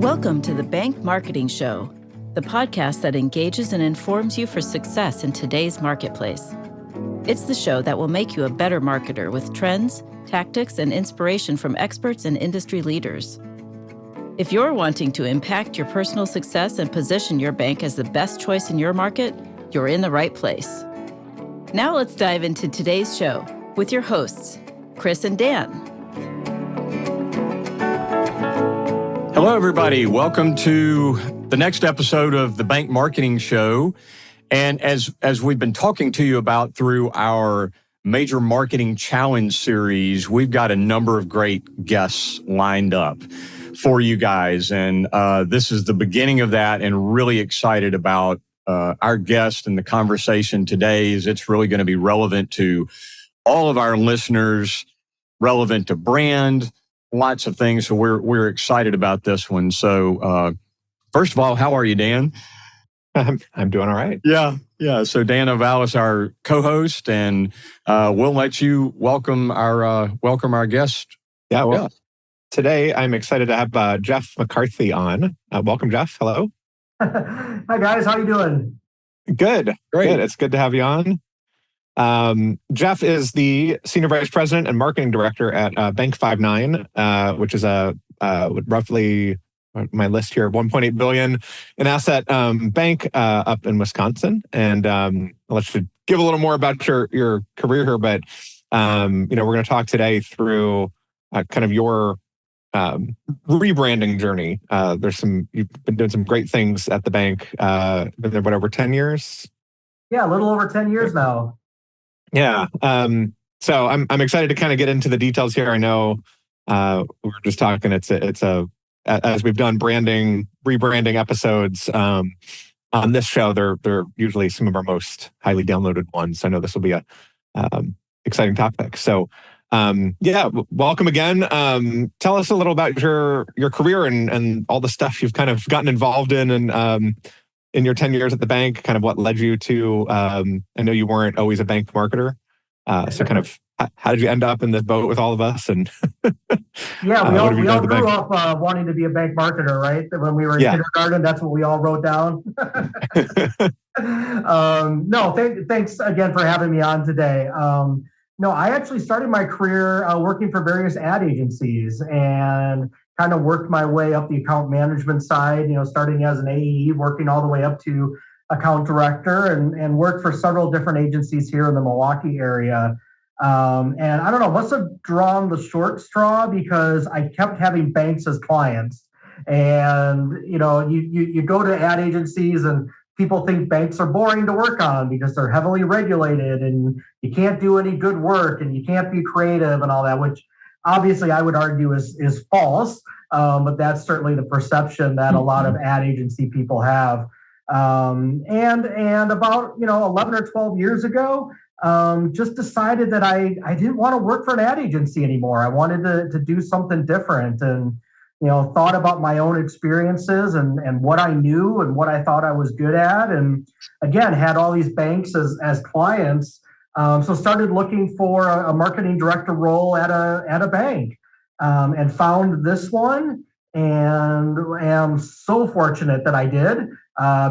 Welcome to the Bank Marketing Show, the podcast that engages and informs you for success in today's marketplace. It's the show that will make you a better marketer with trends, tactics, and inspiration from experts and industry leaders. If you're wanting to impact your personal success and position your bank as the best choice in your market, you're in the right place. Now let's dive into today's show with your hosts, Chris and Dan. Hello, everybody. Welcome to the next episode of the Bank Marketing Show. And as we've been talking to you about through our Major Marketing Challenge series, we've got a number of great guests lined up for you guys. And this is the beginning of that, and really excited about our guest and the conversation today. Is it's really going to be relevant to all of our listeners, relevant to brand, lots of things. So we're excited about this one. So first of all, how are you, Dan? I'm doing all right. Yeah. So Dan Oval is our co-host, and we'll let you welcome our guest. Yeah. Today I'm excited to have Jeff McCarthy on. Welcome, Jeff. Hello. Hi guys, how you doing? Good. Great. Good. It's good to have you on. Jeff is the Senior Vice President and Marketing Director at Bank 59, which is a roughly, my list here, 1.8 billion in asset bank up in Wisconsin. And I'll let you give a little more about your career here, but we're going to talk today through kind of your rebranding journey. You've been doing some great things at the bank. Been there, over 10 years? Yeah, a little over 10 years now. Yeah. So I'm excited to kind of get into the details here. I know we were just talking. It's as we've done rebranding episodes on this show, they're usually some of our most highly downloaded ones. I know this will be a exciting topic. So welcome again. Tell us a little about your career and all the stuff you've kind of gotten involved in and in your 10 years at the bank, kind of what led you to, I know you weren't always a bank marketer. So kind of how did you end up in this boat with all of us? And yeah, we all grew up wanting to be a bank marketer, right? When we were in kindergarten, that's what we all wrote down. Thanks again for having me on today. I actually started my career working for various ad agencies and kind of worked my way up the account management side, starting as an AE, working all the way up to account director, and worked for several different agencies here in the Milwaukee area. And I don't know, must have drawn the short straw because I kept having banks as clients. And, you go to ad agencies and people think banks are boring to work on because they're heavily regulated and you can't do any good work and you can't be creative and all that, which obviously I would argue is false. But that's certainly the perception that a lot of ad agency people have. And about, 11 or 12 years ago, just decided that I didn't want to work for an ad agency anymore. I wanted to do something different, and, thought about my own experiences and what I knew and what I thought I was good at. And again, had all these banks as clients. So started looking for a marketing director role at a bank, and found this one, and am so fortunate that I did,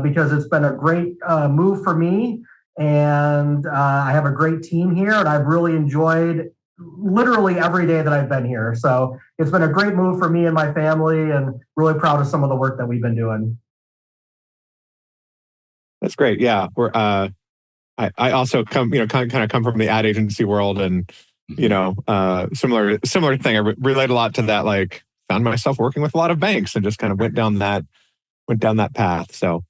because it's been a great move for me. And I have a great team here, and I've really enjoyed literally every day that I've been here. So it's been a great move for me and my family, and really proud of some of the work that we've been doing. That's great. Yeah. I also come from the ad agency world, and, similar thing. I relate a lot to that. Like, found myself working with a lot of banks and just kind of went down that path. So,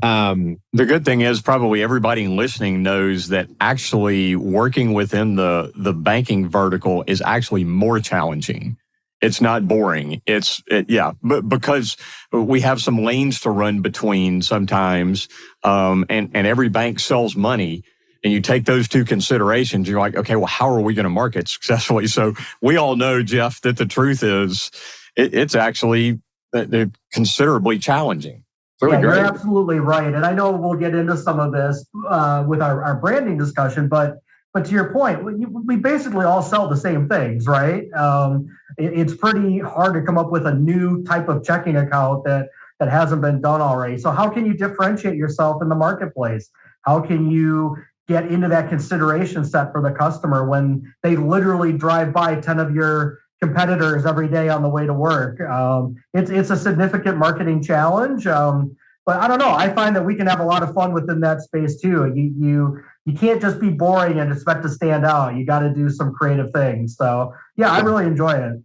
the good thing is probably everybody listening knows that actually working within the banking vertical is actually more challenging. It's not boring. But because we have some lanes to run between sometimes, and every bank sells money, and you take those two considerations, you're like, okay, well, how are we going to market successfully? So we all know, Jeff, that the truth is it's actually considerably challenging. Really great. You're absolutely right. And I know we'll get into some of this with our branding discussion, but to your point, we basically all sell the same things, right? it's pretty hard to come up with a new type of checking account that hasn't been done already. So how can you differentiate yourself in the marketplace? How can you get into that consideration set for the customer when they literally drive by 10 of your competitors every day on the way to work? It's a significant marketing challenge. But I don't know. I find that we can have a lot of fun within that space too. You can't just be boring and expect to stand out. You got to do some creative things. So yeah, I really enjoy it.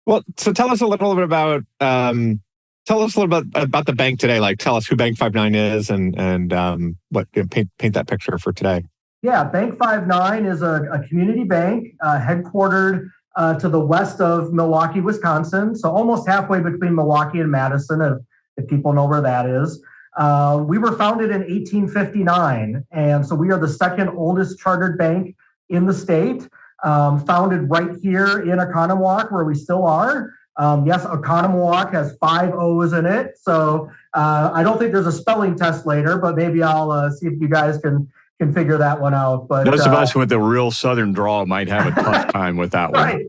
Well, so tell us a little bit about the bank today. Like, tell us who Bank 59 is and what paint that picture for today. Yeah, Bank 59 is a community bank headquartered to the west of Milwaukee, Wisconsin. So almost halfway between Milwaukee and Madison, if people know where that is. We were founded in 1859, and so we are the second oldest chartered bank in the state, founded right here in Oconomowoc, where we still are. Yes, Oconomowoc has 5 O's in it, so I don't think there's a spelling test later, but maybe I'll see if you guys can figure that one out. But those of us with a real Southern drawl might have a tough time with that one. Right.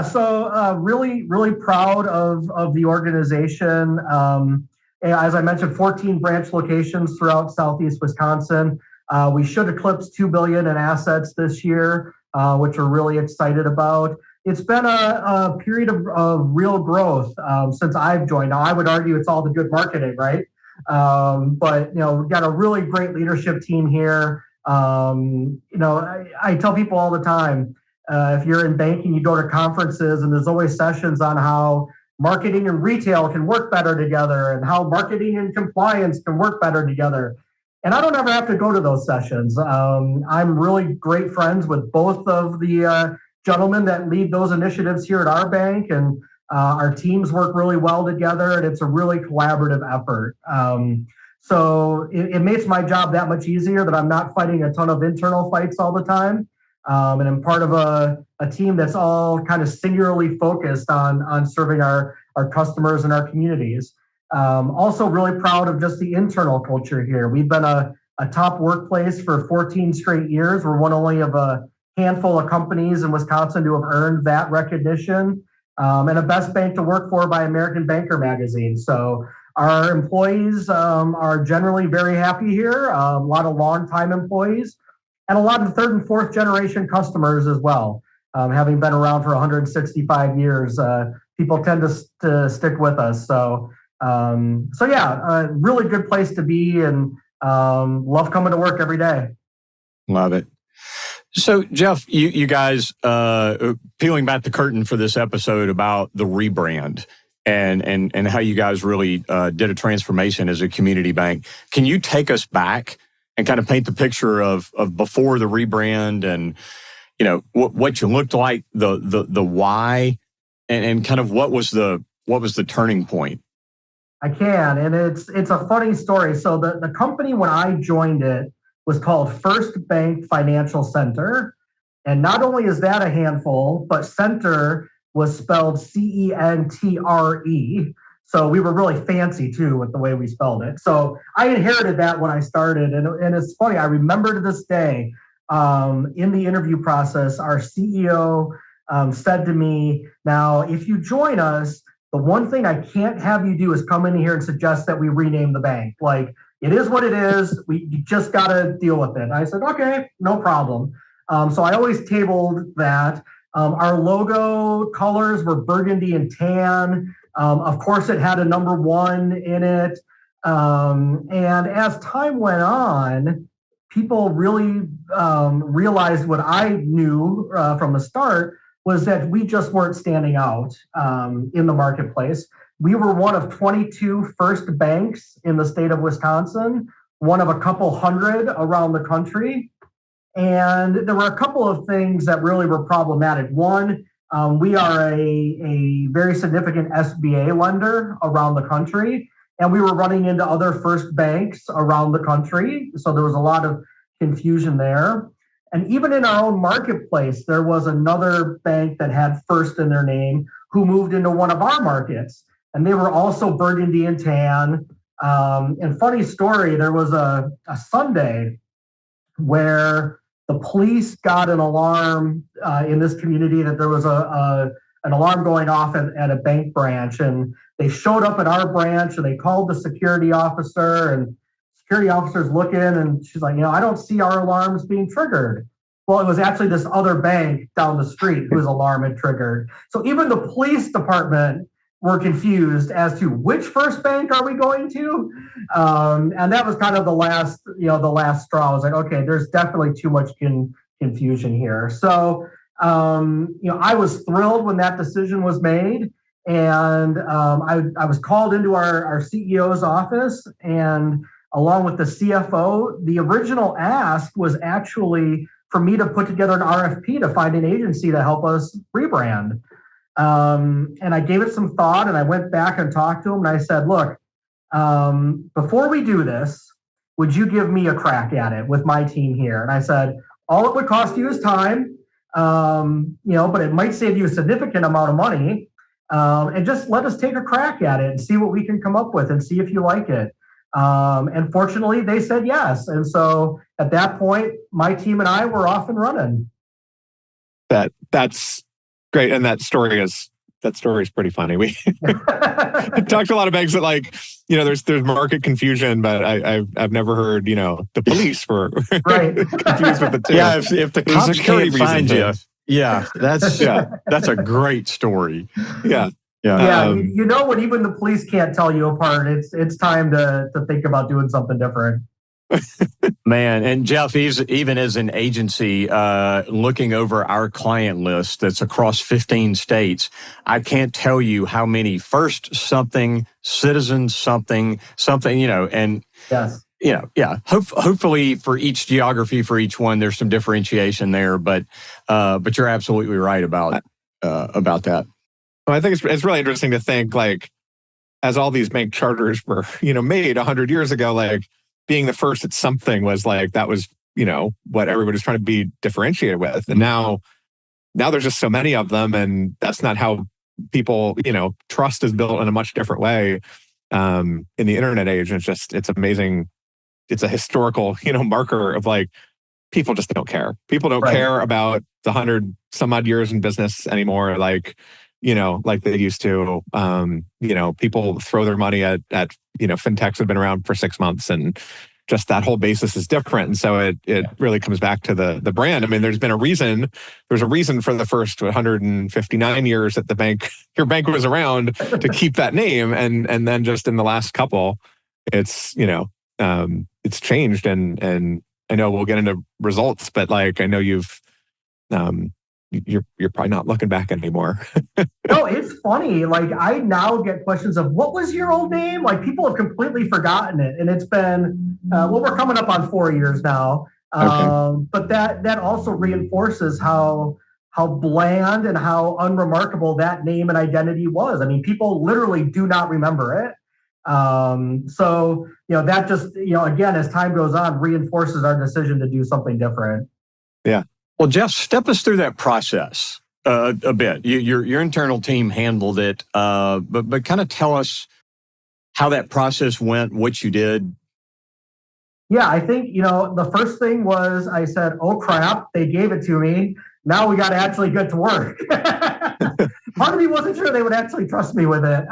So really, really proud of the organization. As I mentioned, 14 branch locations throughout Southeast Wisconsin. We should eclipse $2 billion in assets this year, which we're really excited about. It's been a period of real growth since I've joined. Now, I would argue it's all the good marketing, right? But we've got a really great leadership team here. I tell people all the time, if you're in banking, you go to conferences and there's always sessions on how marketing and retail can work better together and how marketing and compliance can work better together. And I don't ever have to go to those sessions. I'm really great friends with both of the gentlemen that lead those initiatives here at our bank, and our teams work really well together, and it's a really collaborative effort. So it makes my job that much easier that I'm not fighting a ton of internal fights all the time. And I'm part of a team that's all kind of singularly focused on serving our customers and our communities. Also really proud of just the internal culture here. We've been a top workplace for 14 straight years. We're one only of a handful of companies in Wisconsin to have earned that recognition, and a best bank to work for by American Banker magazine. So our employees are generally very happy here, a lot of longtime employees, and a lot of third and fourth generation customers as well. Having been around for 165 years, people tend to stick with us. So a really good place to be, and love coming to work every day. Love it. So, Jeff, you guys peeling back the curtain for this episode about the rebrand and how you guys really did a transformation as a community bank. Can you take us back and kind of paint the picture of before the rebrand and what you looked like, the why, and kind of what was the turning point? I can, and it's a funny story. So the company when I joined it was called First Bank Financial Center. And not only is that a handful, but center was spelled CENTRE. So we were really fancy too with the way we spelled it. So I inherited that when I started. And it's funny, I remember to this day, in the interview process, our CEO said to me, now, if you join us, the one thing I can't have you do is come in here and suggest that we rename the bank. Like, it is what it is. You just got to deal with it. I said, okay, no problem. So I always tabled that. Our logo colors were burgundy and tan. Of course, it had a number 1 in it. And as time went on, people really realized what I knew from the start was that we just weren't standing out in the marketplace. We were one of 22 first banks in the state of Wisconsin, one of a couple hundred around the country. And there were a couple of things that really were problematic. One, we are a very significant SBA lender around the country, and we were running into other first banks around the country. So there was a lot of confusion there. And even in our own marketplace, there was another bank that had First in their name who moved into one of our markets. And they were also burgundy and tan. And funny story, there was a Sunday where the police got an alarm in this community that there was an alarm going off at a bank branch, and they showed up at our branch and they called the security officer, and security officer's looking and she's like, I don't see our alarms being triggered. Well, it was actually this other bank down the street whose alarm had triggered. So even the police department were confused as to which first bank are we going to, and that was kind of the last straw. I was like, okay, there's definitely too much confusion here. So, I was thrilled when that decision was made, and I was called into our CEO's office, and along with the CFO, the original ask was actually for me to put together an RFP to find an agency to help us rebrand. And I gave it some thought, and I went back and talked to him, and I said, look, before we do this, would you give me a crack at it with my team here? And I said, all it would cost you is time, but it might save you a significant amount of money. And just let us take a crack at it and see what we can come up with and see if you like it. And fortunately, they said yes. And so at that point, my team and I were off and running. That's great. And that story is pretty funny. We talked to a lot of banks that there's market confusion, but I've never heard, the police were right. confused with the two. Yeah, if the cops can't find you. Yeah, that's a great story. Yeah. Yeah, when even the police can't tell you apart, it's time to think about doing something different. Man, and Jeff, even as an agency, looking over our client list that's across 15 states, I can't tell you how many first something, citizens something, and yes. Hopefully for each geography, for each one, there's some differentiation there, but you're absolutely right about that. Well, I think it's really interesting to think, as all these bank charters were, made 100 years ago, being the first at something was that was, what everybody was trying to be differentiated with. And now there's just so many of them, and that's not how people, trust is built in a much different way in the internet age. And it's amazing. It's a historical, marker of people just don't care. People don't care about the 100 some odd years in business anymore. Like they used to. People throw their money at fintechs have been around for 6 months, and just that whole basis is different. And so it really comes back to the brand. I mean, there's a reason for the first 159 years that your bank was around to keep that name, and then just in the last couple, it's changed. And I know we'll get into results, but I know you're probably not looking back anymore. No, it's funny. I now get questions of what was your old name? People have completely forgotten it. And it's been, we're coming up on 4 years now. Okay. But that also reinforces how bland and how unremarkable that name and identity was. I mean, people literally do not remember it. So, that just, again, as time goes on, reinforces our decision to do something different. Yeah. Well, Jeff, step us through that process a bit. Your internal team handled it, but kind of tell us how that process went, what you did. Yeah, I think, the first thing was I said, oh, crap, they gave it to me. Now we got to actually get to work. Part of me wasn't sure they would actually trust me with it.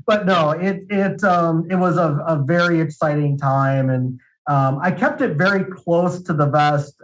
But no, it was a very exciting time. And I kept it very close to the vest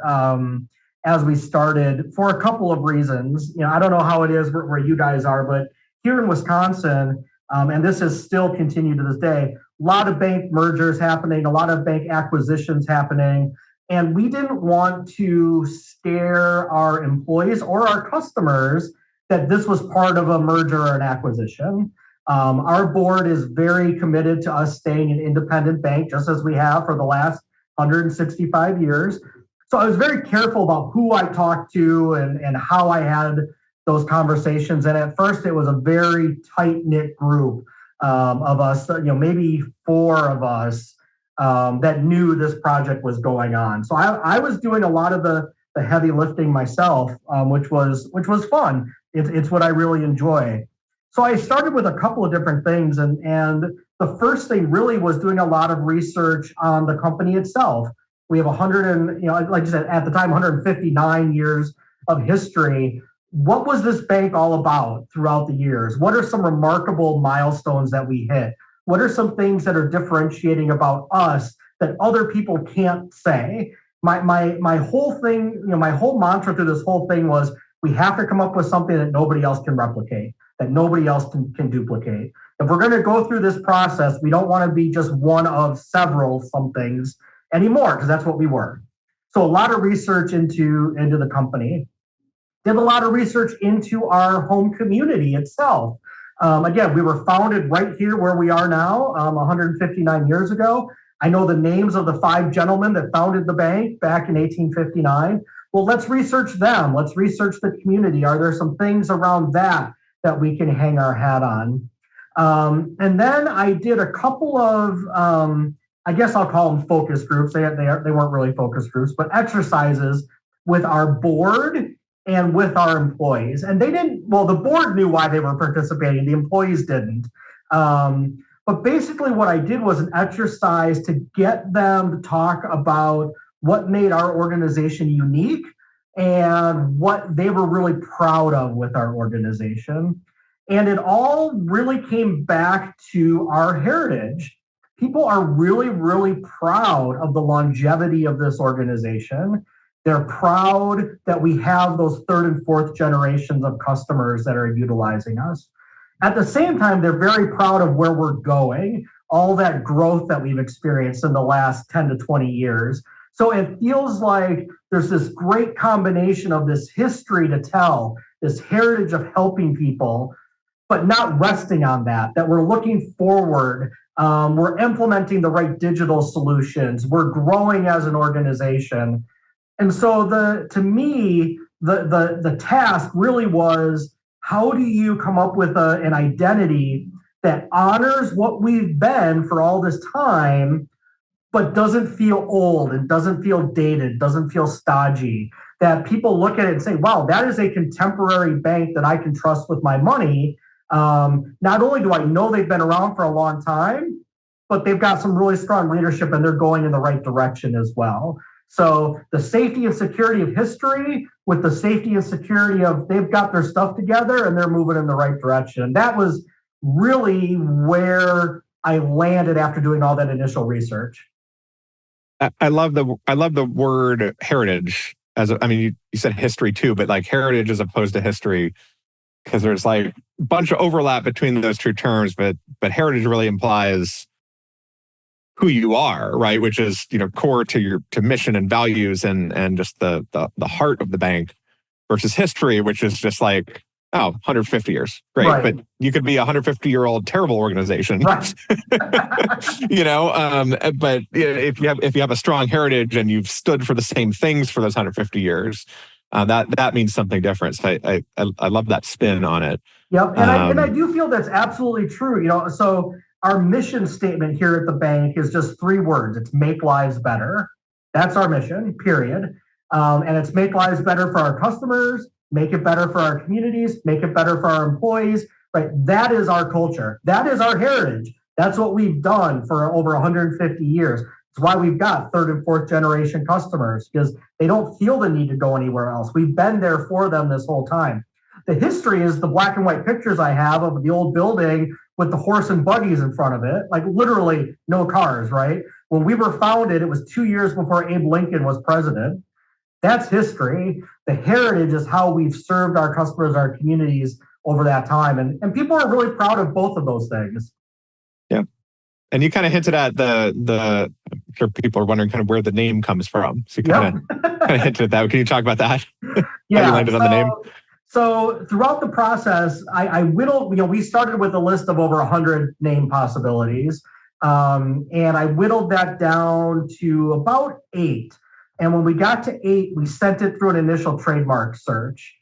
as we started for a couple of reasons. I don't know how it is where you guys are, but here in Wisconsin, and this has still continued to this day, a lot of bank mergers happening, a lot of bank acquisitions happening. And we didn't want to scare our employees or our customers that this was part of a merger or an acquisition. Our board is very committed to us staying an independent bank, just as we have for the last 165 years. So I was very careful about who I talked to and how I had those conversations. And at first, it was a very tight-knit group of us, maybe 4 of us that knew this project was going on. So I was doing a lot of the heavy lifting myself, which was fun. It's what I really enjoy. So I started with a couple of different things. And the first thing really was doing a lot of research on the company itself. We have 100 and, like you said, at the time, 159 years of history. What was this bank all about throughout the years? What are some remarkable milestones that we hit? What are some things that are differentiating about us that other people can't say? My whole thing, my whole mantra through this whole thing was, we have to come up with something that nobody else can replicate, that nobody else can duplicate. If we're going to go through this process, we don't want to be just one of several somethings anymore, because that's what we were. So a lot of research into the company. Did a lot of research into our home community itself. Again, we were founded right here where we are now, 159 years ago. I know the names of the 5 gentlemen that founded the bank back in 1859. Well, let's research them. Let's research the community. Are there some things around that we can hang our hat on? And then I did a couple of, I guess I'll call them focus groups. They weren't really focus groups, but exercises with our board and with our employees. And the board knew why they were participating. The employees didn't. But basically what I did was an exercise to get them to talk about what made our organization unique and what they were really proud of with our organization. And it all really came back to our heritage. People are really, really proud of the longevity of this organization. They're proud that we have those 3rd and 4th generations of customers that are utilizing us. At the same time, they're very proud of where we're going, all that growth that we've experienced in the last 10 to 20 years. So it feels like there's this great combination of this history to tell, this heritage of helping people, but not resting on that we're looking forward. We're implementing the right digital solutions. We're growing as an organization. And so to me, the task really was, how do you come up with an identity that honors what we've been for all this time, but doesn't feel old and doesn't feel dated, doesn't feel stodgy, that people look at it and say, wow, that is a contemporary bank that I can trust with my money. Not only do I know they've been around for a long time, but they've got some really strong leadership and they're going in the right direction as well. So the safety and security of history with the safety and security of they've got their stuff together and they're moving in the right direction. That was really where I landed after doing all that initial research. I love the word heritage. You said history too, but like heritage as opposed to history, because there's like a bunch of overlap between those two terms, but heritage really implies who you are, right? Which is, core to mission and values and just the heart of the bank, versus history, which is just like, 150 years. Great. Right. But you could be a 150-year-old terrible organization. Right. But if you have a strong heritage and you've stood for the same things for those 150 years, that means something different. So I love that spin on it. Yep. And I do feel that's absolutely true. So our mission statement here at the bank is just 3 words. It's make lives better. That's our mission, period. And it's make lives better for our customers, make it better for our communities, make it better for our employees, right? That is our culture. That is our heritage. That's what we've done for over 150 years. It's why we've got 3rd and 4th generation customers, because they don't feel the need to go anywhere else. We've been there for them this whole time. The history is the black and white pictures I have of the old building with the horse and buggies in front of it, like literally no cars, right? When we were founded, it was 2 years before Abe Lincoln was president. That's history. The heritage is how we've served our customers, our communities over that time. And people are really proud of both of those things. Yeah. And you kind of hinted at I'm sure people are wondering kind of where the name comes from. So you kind of hinted at that. Can you talk about that? Yeah. How you landed on the name? So throughout the process, I whittled, we started with a list of over 100 name possibilities. And I whittled that down to about 8. And when we got to 8, we sent it through an initial trademark search,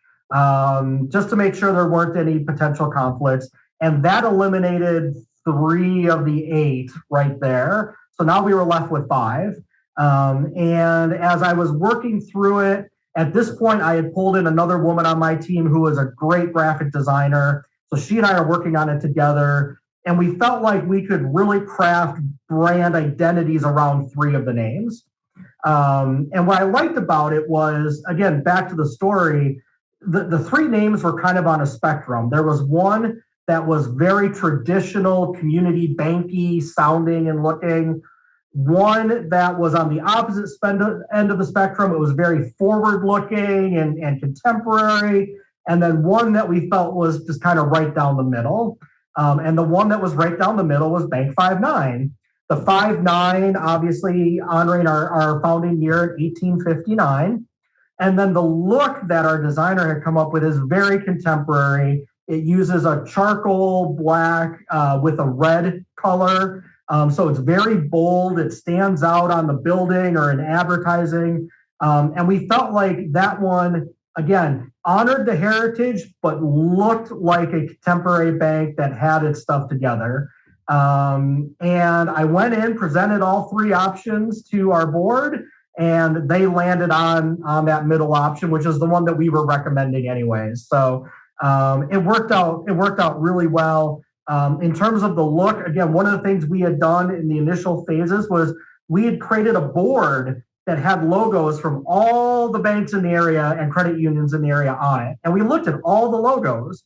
just to make sure there weren't any potential conflicts. And that eliminated 3 of the 8 right there. So now we were left with 5. And as I was working through it, at this point, I had pulled in another woman on my team who was a great graphic designer. So she and I are working on it together. And we felt like we could really craft brand identities around 3 of the names. And what I liked about it was, again, back to the story, the three names were kind of on a spectrum. There was one that was very traditional community banky sounding and looking, one that was on the opposite end of the spectrum. It was very forward looking and contemporary. And then one that we felt was just kind of right down the middle. And the one that was right down the middle was Bank 5-9. The 5-9, obviously honoring our founding year in 1859. And then the look that our designer had come up with is very contemporary. It uses a charcoal black with a red color. So it's very bold. It stands out on the building or in advertising. And we felt like that one, again, honored the heritage, but looked like a contemporary bank that had its stuff together. And I went in, presented all three options to our board, and they landed on that middle option, which is the one that we were recommending anyways. So it worked out really well. In terms of the look, again, one of the things we had done in the initial phases was we had created a board that had logos from all the banks in the area and credit unions in the area on it. And we looked at all the logos,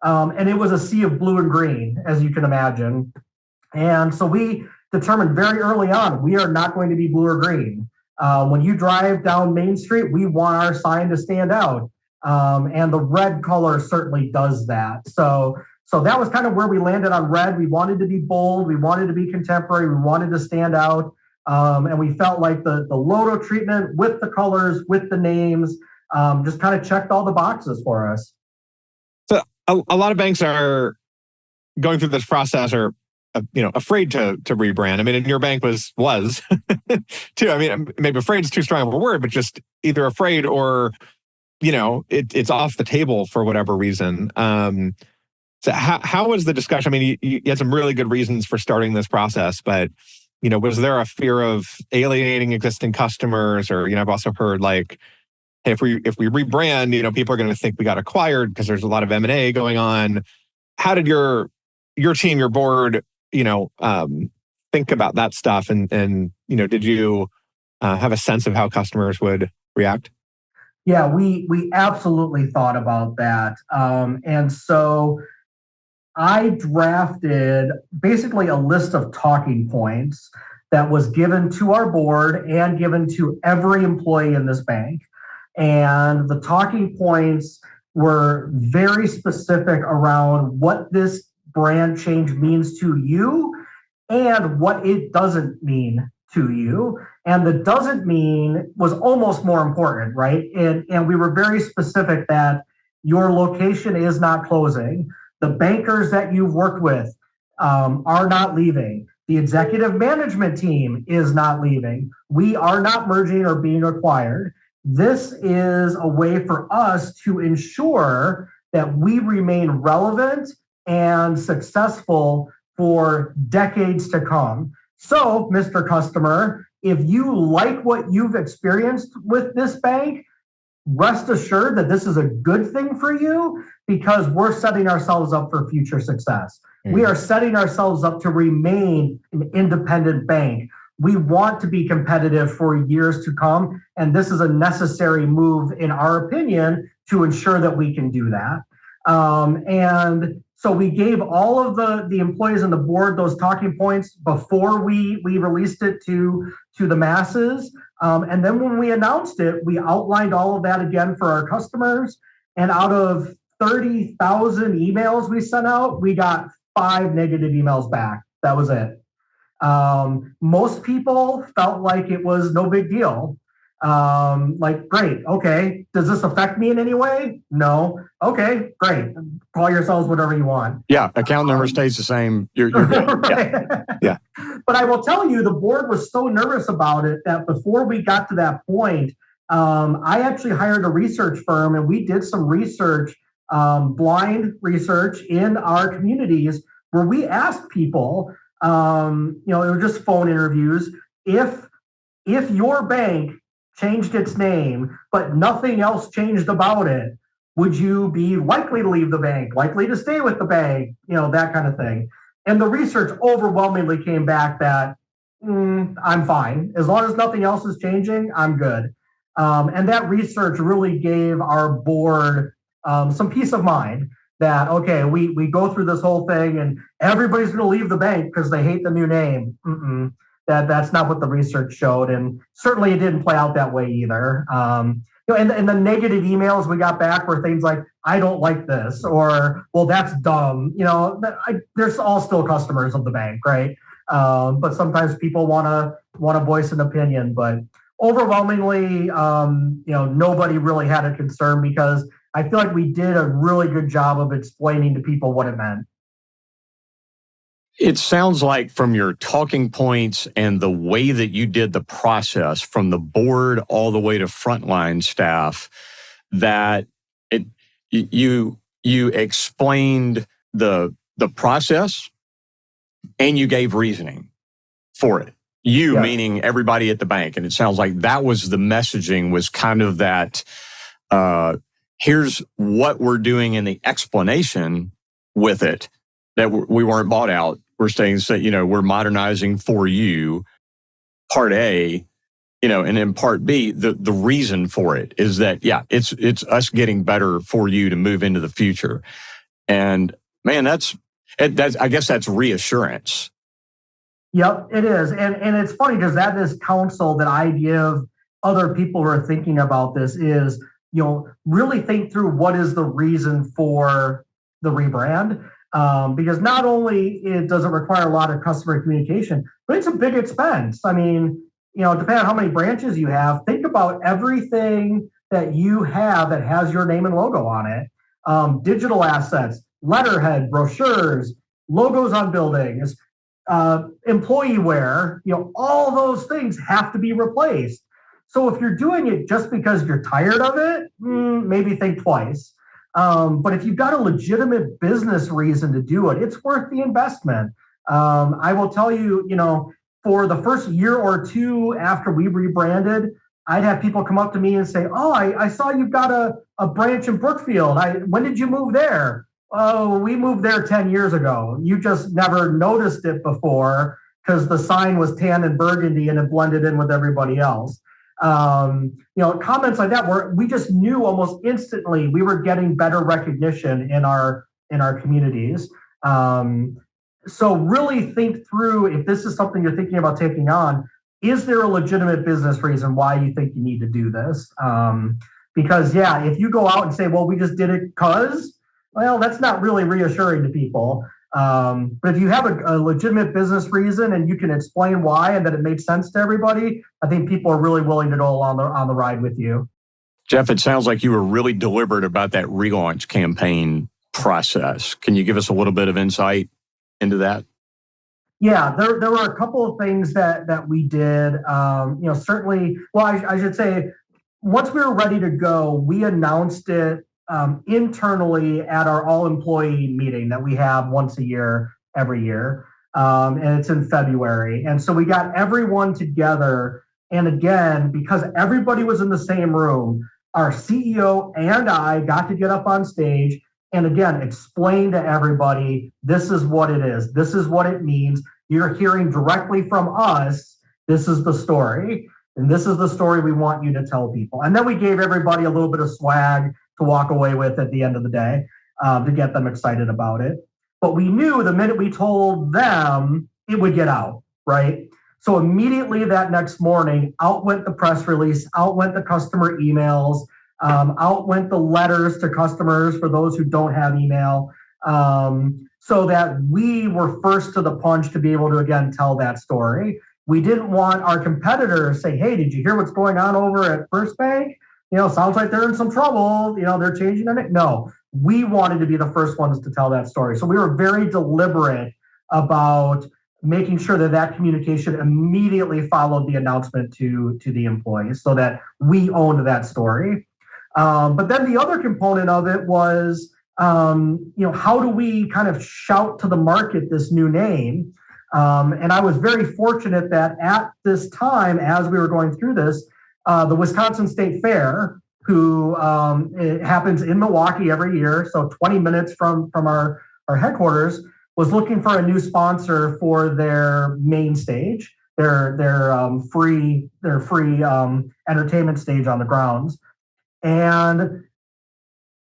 and it was a sea of blue and green, as you can imagine. And so we determined very early on, we are not going to be blue or green. When you drive down Main Street, we want our sign to stand out. And the red color certainly does that. So that was kind of where we landed on red. We wanted to be bold. We wanted to be contemporary. We wanted to stand out. And we felt like the logo treatment with the colors, with the names, just kind of checked all the boxes for us. So a lot of banks are going through this process or afraid to rebrand. I mean, and your bank was too. I mean, maybe afraid is too strong of a word, but just either afraid or, it's off the table for whatever reason. So how was the discussion? I mean, you had some really good reasons for starting this process, but, was there a fear of alienating existing customers? Or, I've also heard like, hey, if we rebrand, people are going to think we got acquired because there's a lot of M&A going on. How did your team, your board, think about that stuff? And did you have a sense of how customers would react? Yeah, we absolutely thought about that. And so I drafted basically a list of talking points that was given to our board and given to every employee in this bank. And the talking points were very specific around what this brand change means to you and what it doesn't mean to you. And the doesn't mean was almost more important, right? And we were very specific that your location is not closing. The bankers that you've worked with are not leaving. The executive management team is not leaving. We are not merging or being acquired. This is a way for us to ensure that we remain relevant and successful for decades to come. So, Mr. Customer, if you like what you've experienced with this bank, rest assured that this is a good thing for you because we're setting ourselves up for future success. Mm-hmm. We are setting ourselves up to remain an independent bank. We want to be competitive for years to come, and this is a necessary move, in our opinion, to ensure that we can do that. And so we gave all of the employees on the board those talking points before we released it to the masses. And then when we announced it, we outlined all of that again for our customers. And out of 30,000 emails we sent out, we got 5 negative emails back. That was it. Most people felt like it was no big deal. Like, great, okay. Does this affect me in any way? No. Okay, great. Call yourselves whatever you want. Yeah, account number stays the same. You're good. Right. Yeah. But I will tell you, the board was so nervous about it that before we got to that point, I actually hired a research firm and we did some research, blind research in our communities where we asked people, it were just phone interviews, if your bank changed its name, but nothing else changed about it, would you be likely to leave the bank, likely to stay with the bank, that kind of thing. And the research overwhelmingly came back that I'm fine. As long as nothing else is changing, I'm good. And that research really gave our board some peace of mind that, okay, we go through this whole thing and everybody's going to leave the bank because they hate the new name. That's not what the research showed. And certainly it didn't play out that way either. And the negative emails we got back were things like, I don't like this, or, well, that's dumb. There's all still customers of the bank, right? But sometimes people want to voice an opinion, but overwhelmingly, nobody really had a concern because I feel like we did a really good job of explaining to people what it meant. It sounds like from your talking points and the way that you did the process from the board all the way to frontline staff, that you explained the process and you gave reasoning for it. You, meaning everybody at the bank. And it sounds like that was the messaging, was kind of that, here's what we're doing in the explanation with it, that we weren't bought out. We're saying that, we're modernizing for you, part A, and then part B, the reason for it is that, it's us getting better for you to move into the future. And man, that's I guess that's reassurance. Yep, it is. And it's funny because that is counsel that I give other people who are thinking about this is, really think through what is the reason for the rebrand. Because not only does it require a lot of customer communication, but it's a big expense. I mean, depending on how many branches you have, think about everything that you have that has your name and logo on it. Digital assets, letterhead, brochures, logos on buildings, employee wear, all those things have to be replaced. So if you're doing it just because you're tired of it, maybe think twice. But if you've got a legitimate business reason to do it, it's worth the investment. I will tell you, for the first year or two after we rebranded, I'd have people come up to me and say, oh, I saw you've got a branch in Brookfield. When did you move there? Oh, we moved there 10 years ago. You just never noticed it before because the sign was tan and burgundy and it blended in with everybody else. Comments like that where we just knew almost instantly we were getting better recognition in our communities. So really think through, if this is something you're thinking about taking on, is there a legitimate business reason why you think you need to do this? Because if you go out and say, well, we just did it because, well, that's not really reassuring to people. But if you have a legitimate business reason and you can explain why and that it makes sense to everybody, I think people are really willing to go along on the ride with you. Jeff, it sounds like you were really deliberate about that relaunch campaign process. Can you give us a little bit of insight into that? Yeah, there were a couple of things that we did. Certainly, well, I should say, once we were ready to go, we announced it internally at our all-employee meeting that we have once a year, every year. And it's in February. And so we got everyone together. And again, because everybody was in the same room, our CEO and I got to get up on stage and again, explain to everybody, this is what it is. This is what it means. You're hearing directly from us. This is the story. And this is the story we want you to tell people. And then we gave everybody a little bit of swag to walk away with at the end of the day to get them excited about it. But we knew the minute we told them, it would get out, right? So immediately that next morning, out went the press release, out went the customer emails, out went the letters to customers for those who don't have email, so that we were first to the punch to be able to, again, tell that story. We didn't want our competitors to say, hey, did you hear what's going on over at First Bank? Sounds like they're in some trouble. They're changing their name. No, we wanted to be the first ones to tell that story. So we were very deliberate about making sure that communication immediately followed the announcement to the employees so that we owned that story. But then the other component of it was, how do we kind of shout to the market this new name? And I was very fortunate that at this time, as we were going through this, the Wisconsin State Fair, who it happens in Milwaukee every year, so 20 minutes from our headquarters, was looking for a new sponsor for their main stage. free entertainment stage on the grounds. And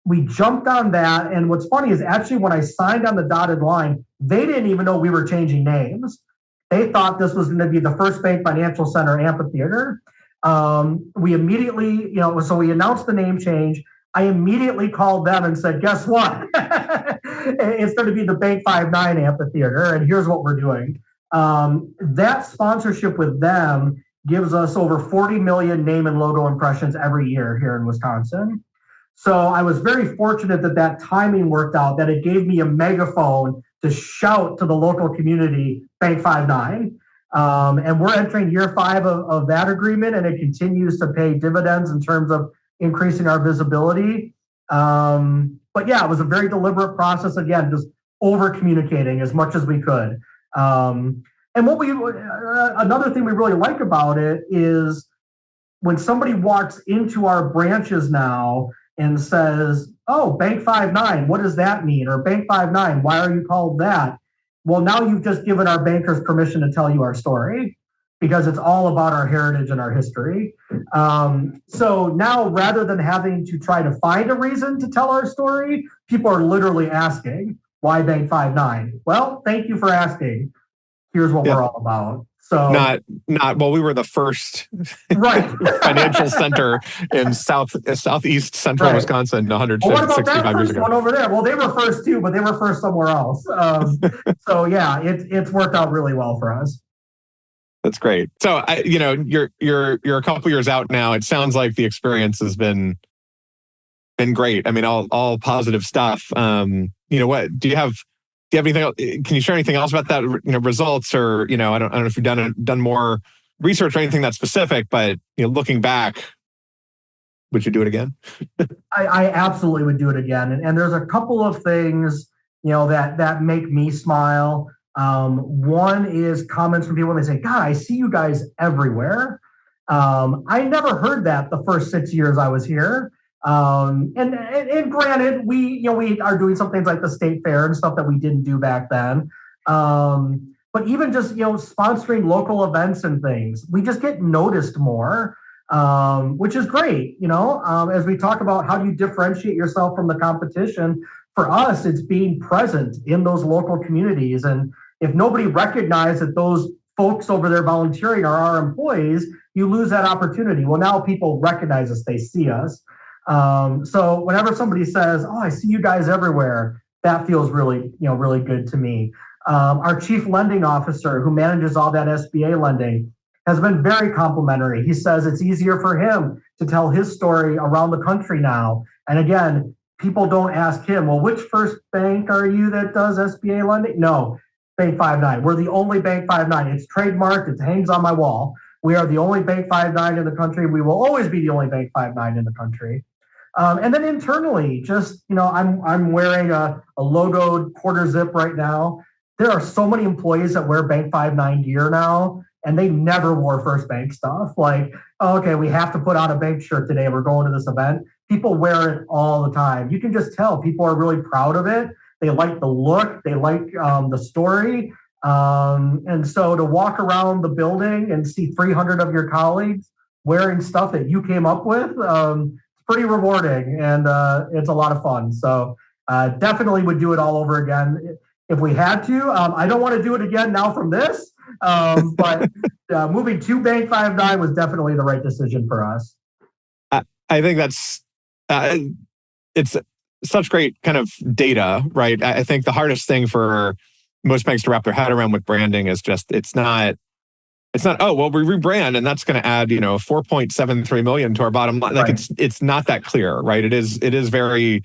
we jumped on that. And what's funny is actually when I signed on the dotted line, they didn't even know we were changing names. They thought this was going to be the First Bank Financial Center Amphitheater. We immediately, so we announced the name change. I immediately called them and said, guess what? It's going to be the Bank 59 Amphitheater, and here's what we're doing. That sponsorship with them gives us over 40 million name and logo impressions every year here in Wisconsin. So I was very fortunate that timing worked out, that it gave me a megaphone to shout to the local community, Bank 59. And we're entering year 5 of that agreement, and it continues to pay dividends in terms of increasing our visibility. But yeah, it was a very deliberate process. Again, just over communicating as much as we could. And another thing we really like about it is when somebody walks into our branches now and says, oh, Bank 59, what does that mean? Or Bank 59, why are you called that? Well, now you've just given our bankers permission to tell you our story, because it's all about our heritage and our history. So now, rather than having to try to find a reason to tell our story, people are literally asking, why Bank 59? Well, thank you for asking. Here's what we're all about. So well, we were the first financial center in southeast central Wisconsin 165 years ago. One over there? Well, they were first too, but they were first somewhere else. So yeah, it's worked out really well for us. That's great. So you're a couple years out now. It sounds like the experience has been great. I mean, all positive stuff. What do you have? Do you have anything? Can you share anything else about that? Results, or I don't know if you've done more research or anything that's specific. But looking back, would you do it again? I absolutely would do it again. And there's a couple of things that make me smile. One is comments from people when they say, "God, I see you guys everywhere." I never heard that the first 6 years I was here. And granted, we are doing some things like the state fair and stuff that we didn't do back then. But even just, sponsoring local events and things, we just get noticed more, which is great. As we talk about how do you differentiate yourself from the competition, for us, it's being present in those local communities. And if nobody recognizes that those folks over there volunteering are our employees, you lose that opportunity. Well, now people recognize us, they see us. So whenever somebody says, "Oh, I see you guys everywhere," that feels really, really good to me. Our chief lending officer, who manages all that SBA lending, has been very complimentary. He says it's easier for him to tell his story around the country now. And again, people don't ask him, "Well, which first bank are you that does SBA lending?" No, Bank 59. We're the only Bank 59. It's trademarked. It hangs on my wall. We are the only Bank 59 in the country. We will always be the only Bank 59 in the country. And then internally, just, I'm wearing a logoed quarter zip right now. There are so many employees that wear Bank 59 gear now, and they never wore First Bank stuff. Like, oh, okay, we have to put on a bank shirt today. We're going to this event. People wear it all the time. You can just tell people are really proud of it. They like the look. They like the story. And so to walk around the building and see 300 of your colleagues wearing stuff that you came up with, pretty rewarding, and it's a lot of fun. So definitely would do it all over again if we had to. I don't want to do it again now from this, but moving to Bank 59 was definitely the right decision for us. I think that's it's such great kind of data, right? I think the hardest thing for most banks to wrap their head around with branding is just it's not, oh, well, we rebrand and that's going to add, $4.73 million to our bottom line. Like it's not that clear, right? It is very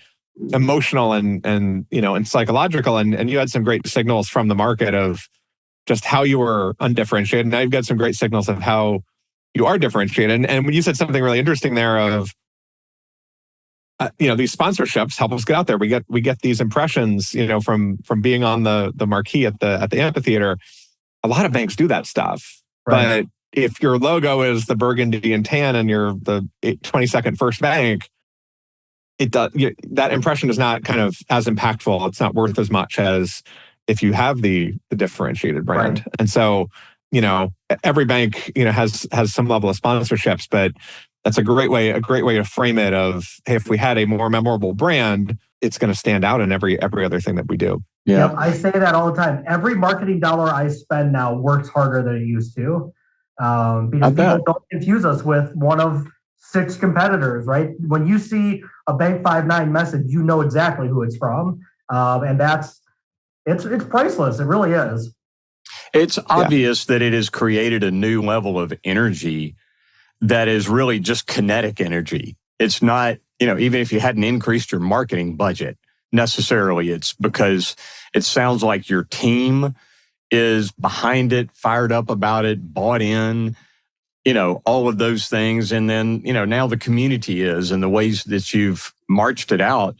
emotional and psychological. And you had some great signals from the market of just how you were undifferentiated. Now you've got some great signals of how you are differentiated. And when you said something really interesting there of, these sponsorships help us get out there. We get these impressions, from being on the marquee at the amphitheater. A lot of banks do that stuff. Right. But if your logo is the burgundy and tan and you're the 22nd First Bank, that impression is not kind of as impactful. It's not worth as much as if you have the differentiated brand. Right. And so every bank, has some level of sponsorships, but that's a great way to frame it of, hey, if we had a more memorable brand, it's going to stand out in every other thing that we do. Yeah. Yep, I say that all the time. Every marketing dollar I spend now works harder than it used to, because people don't confuse us with one of 6 competitors, right? When you see a Bank 59 message, you know exactly who it's from, and it's priceless. It really is. It's obvious that it has created a new level of energy that is really just kinetic energy. It's not, even if you hadn't increased your marketing budget necessarily, it's because it sounds like your team is behind it, fired up about it, bought in, all of those things. And then, now the community is, and the ways that you've marched it out.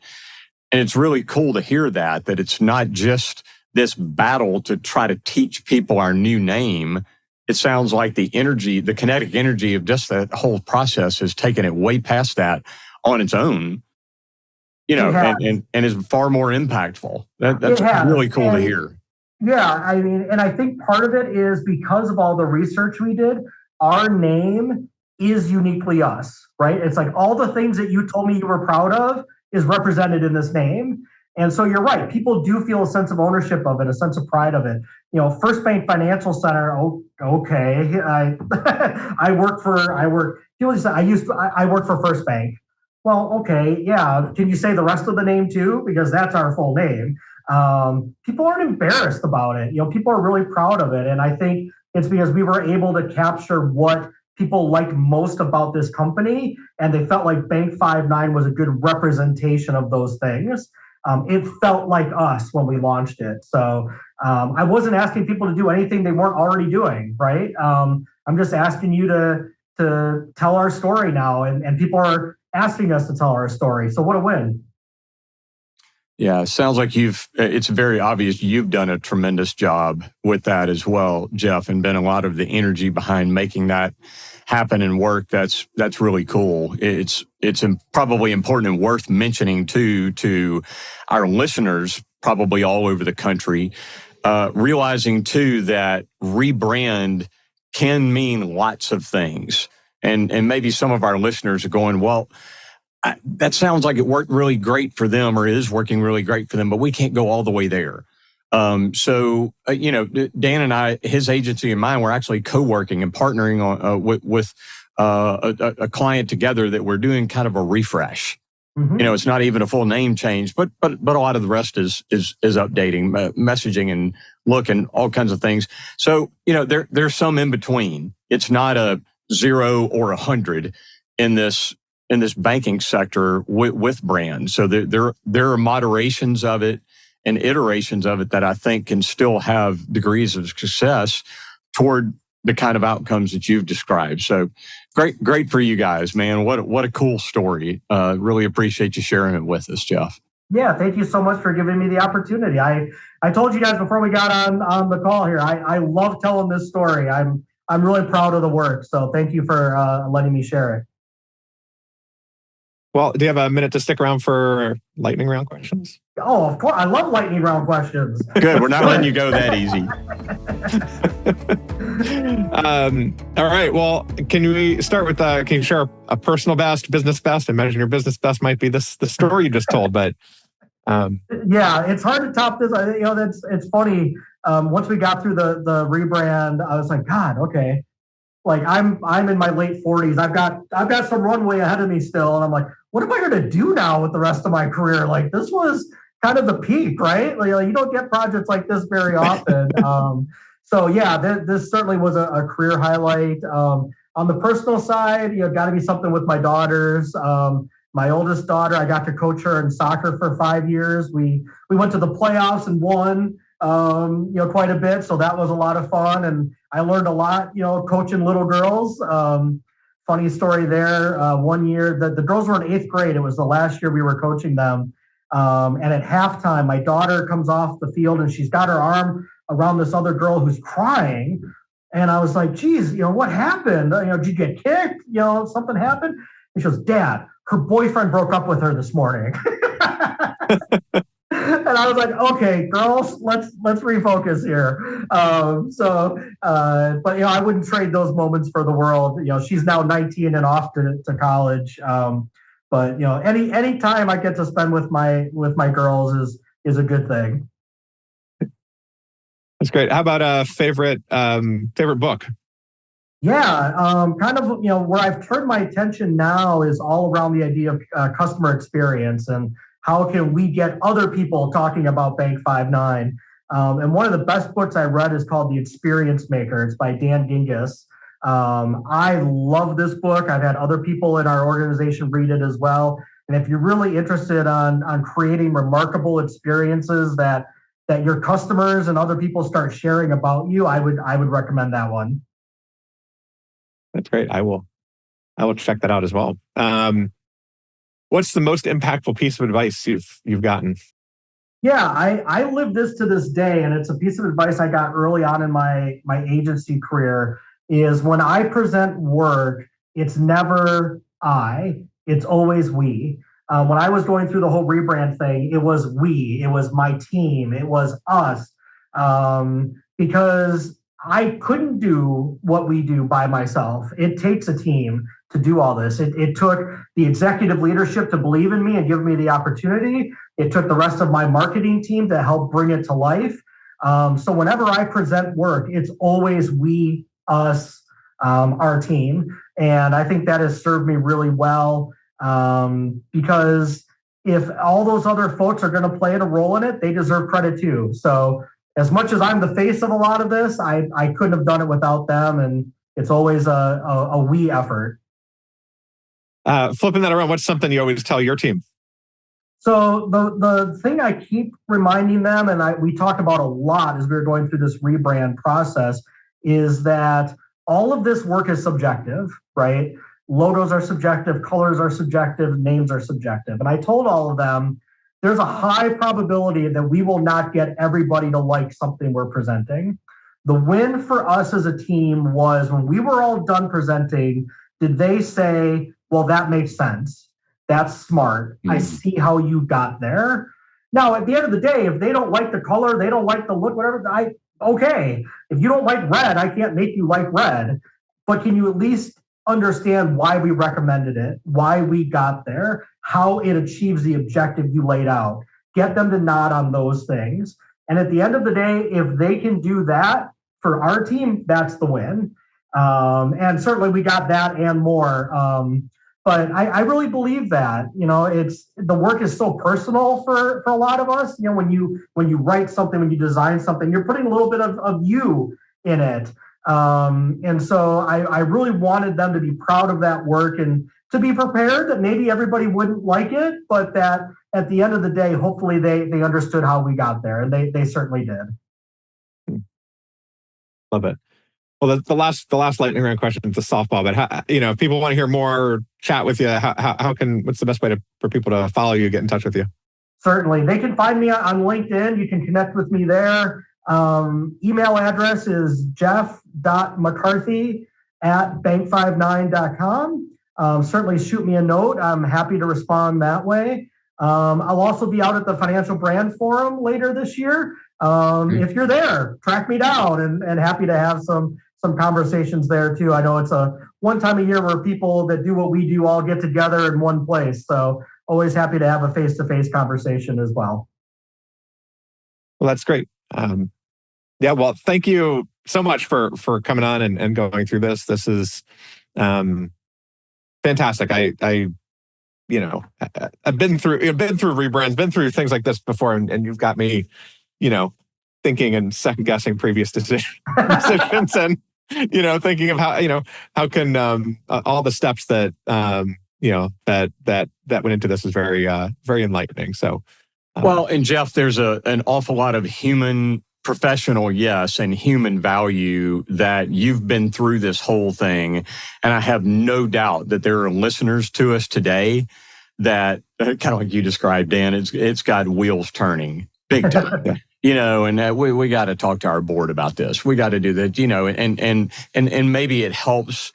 And it's really cool to hear that it's not just this battle to try to teach people our new name. It sounds like the kinetic energy of just that whole process has taken it way past that on its own, and is far more impactful. That's really cool to hear. Yeah, I mean, and I think part of it is because of all the research we did, our name is uniquely us, right? It's like all the things that you told me you were proud of is represented in this name. And so you're right. People do feel a sense of ownership of it, a sense of pride of it. First Bank Financial Center. Oh, okay. I work for First Bank. Well, okay. Yeah. Can you say the rest of the name too? Because that's our full name. People aren't embarrassed about it. People are really proud of it. And I think it's because we were able to capture what people liked most about this company. And they felt like Bank 59 was a good representation of those things. It felt like us when we launched it. So I wasn't asking people to do anything they weren't already doing, right? I'm just asking you to tell our story now, and people are asking us to tell our story. So what a win. Yeah, it sounds like it's very obvious you've done a tremendous job with that as well, Jeff, and been a lot of the energy behind making that happen and work. That's really cool. It's probably important and worth mentioning too to our listeners, probably all over the country, realizing too that rebrand can mean lots of things. And maybe some of our listeners are going, well, that sounds like it worked really great for them or is working really great for them, but we can't go all the way there. So Dan and I, his agency and mine, we're actually co-working and partnering on with a client together that we're doing kind of a refresh. Mm-hmm. It's not even a full name change, but a lot of the rest is updating, messaging and look and all kinds of things. So, there's some in between. It's not a 0 or 100 in this banking sector with brands. So there are moderations of it and iterations of it that I think can still have degrees of success toward the kind of outcomes that you've described. So great for you guys, man. What a cool story. Really appreciate you sharing it with us, Jeff. Yeah, thank you so much for giving me the opportunity. I told you guys before we got on the call here, I love telling this story. I'm really proud of the work. So thank you for letting me share it. Well, do you have a minute to stick around for lightning round questions? Oh, of course. I love lightning round questions. Good. We're not letting you go that easy. All right. Well, can we start with, can you share a personal best, business best? I imagine your business best might be the story you just told, but. Yeah, it's hard to top this. It's funny. Once we got through the rebrand, I was like, God, okay. Like I'm in my late 40s. I've got some runway ahead of me still. And I'm like, what am I going to do now with the rest of my career? Like this was kind of the peak, right? Like you don't get projects like this very often. So yeah, this certainly was a career highlight. On the personal side, got to be something with my daughters. My oldest daughter, I got to coach her in soccer for 5 years. We went to the playoffs and won, quite a bit. So that was a lot of fun. And I learned a lot, coaching little girls. Funny story there. One year, the girls were in 8th grade. It was the last year we were coaching them. And at halftime, my daughter comes off the field and she's got her arm around this other girl who's crying. And I was like, geez, what happened? Did you get kicked? Something happened? And she goes, Dad, her boyfriend broke up with her this morning. And And I was like, okay, girls, let's refocus here. But I wouldn't trade those moments for the world. She's now 19 and off to college. But any time I get to spend with my girls is a good thing. That's great. How about a favorite book? Yeah, kind of, where I've turned my attention now is all around the idea of customer experience and how can we get other people talking about Bank 59. And one of the best books I read is called The Experience Maker. It's by Dan Gingiss. I love this book. I've had other people in our organization read it as well. And if you're really interested on creating remarkable experiences that your customers and other people start sharing about you, I would recommend that one. That's great. I will check that out as well. What's the most impactful piece of advice you've gotten? Yeah, I live this to this day, and it's a piece of advice I got early on in my agency career, is when I present work, it's never I, it's always we. When I was going through the whole rebrand thing, it was we, it was my team, it was us, because I couldn't do what we do by myself. It takes a team to do all this. It took the executive leadership to believe in me and give me the opportunity. It took the rest of my marketing team to help bring it to life. So whenever I present work, it's always we, us, our team. And I think that has served me really well, because if all those other folks are going to play a role in it, they deserve credit too. So as much as I'm the face of a lot of this, I couldn't have done it without them. And it's always a we effort. Flipping that around, what's something you always tell your team? So the thing I keep reminding them, and we talk about a lot as we were going through this rebrand process, is that all of this work is subjective, right? Logos are subjective, colors are subjective, names are subjective. And I told all of them, there's a high probability that we will not get everybody to like something we're presenting. The win for us as a team was when we were all done presenting, did they say, well, that makes sense. That's smart. I see how you got there. Now, at the end of the day, if they don't like the color, they don't like the look, whatever, okay. If you don't like red, I can't make you like red. But can you at least understand why we recommended it, why we got there, how it achieves the objective you laid out? Get them to nod on those things. And at the end of the day, if they can do that for our team, that's the win. And certainly we got that and more. But I really believe that, it's the work is so personal for a lot of us. When you write something, when you design something, you're putting a little bit of you in it. And so I really wanted them to be proud of that work and to be prepared that maybe everybody wouldn't like it, but that at the end of the day, hopefully they understood how we got there, and they certainly did. Love it. Well, the last lightning round question is a softball, but how, if people want to hear more, chat with you, what's the best way for people to follow you, get in touch with you? Certainly. They can find me on LinkedIn. You can connect with me there. Email address is jeff.mccarthy@bank59.com. Certainly shoot me a note. I'm happy to respond that way. I'll also be out at the Financial Brand Forum later this year. If you're there, track me down, and happy to have some conversations there too. I know it's a one time a year where people that do what we do all get together in one place. So always happy to have a face-to-face conversation as well. Well, that's great. Well, thank you so much for coming on and going through this. This is fantastic. I've been through rebrands, been through things like this before, and you've got me, thinking and second guessing previous decisions and thinking of how can all the steps that that went into this is very very enlightening. So well, and Jeff, there's an awful lot of human professional, yes, and human value that you've been through this whole thing. And I have no doubt that there are listeners to us today that, kind of like you described, Dan, it's got wheels turning big time. And we got to talk to our board about this. We got to do that, and maybe it helps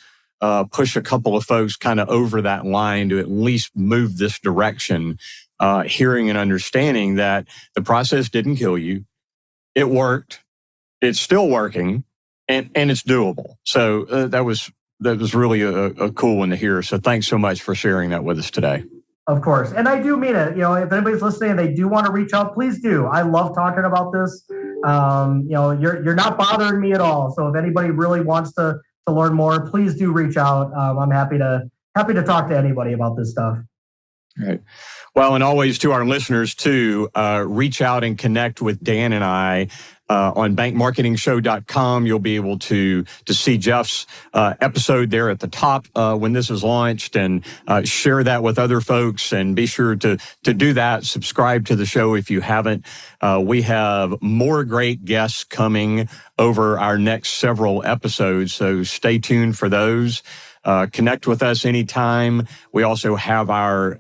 push a couple of folks kind of over that line to at least move this direction, hearing and understanding that the process didn't kill you. It worked. It's still working, and it's doable. So that was really a cool one to hear. So thanks so much for sharing that with us today. Of course. And I do mean it. If anybody's listening and they do want to reach out, please do. I love talking about this. You're not bothering me at all. So if anybody really wants to learn more, please do reach out. I'm happy to talk to anybody about this stuff. All right. Well, and always to our listeners too, reach out and connect with Dan and I on bankmarketingshow.com. You'll be able to see Jeff's episode there at the top when this is launched, and share that with other folks. And be sure to do that. Subscribe to the show if you haven't. We have more great guests coming over our next several episodes, so stay tuned for those. Connect with us anytime. We also have our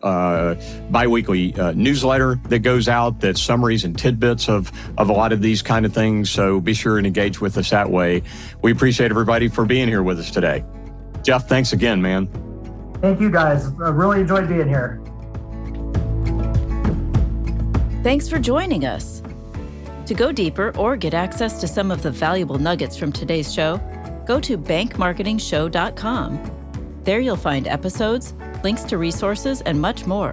biweekly newsletter that goes out, that's summaries and tidbits of a lot of these kind of things. So be sure and engage with us that way. We appreciate everybody for being here with us today. Jeff, thanks again, man. Thank you, guys. I really enjoyed being here. Thanks for joining us. To go deeper or get access to some of the valuable nuggets from today's show, go to bankmarketingshow.com. There you'll find episodes, links to resources, and much more.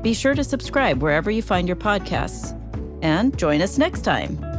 Be sure to subscribe wherever you find your podcasts. And join us next time.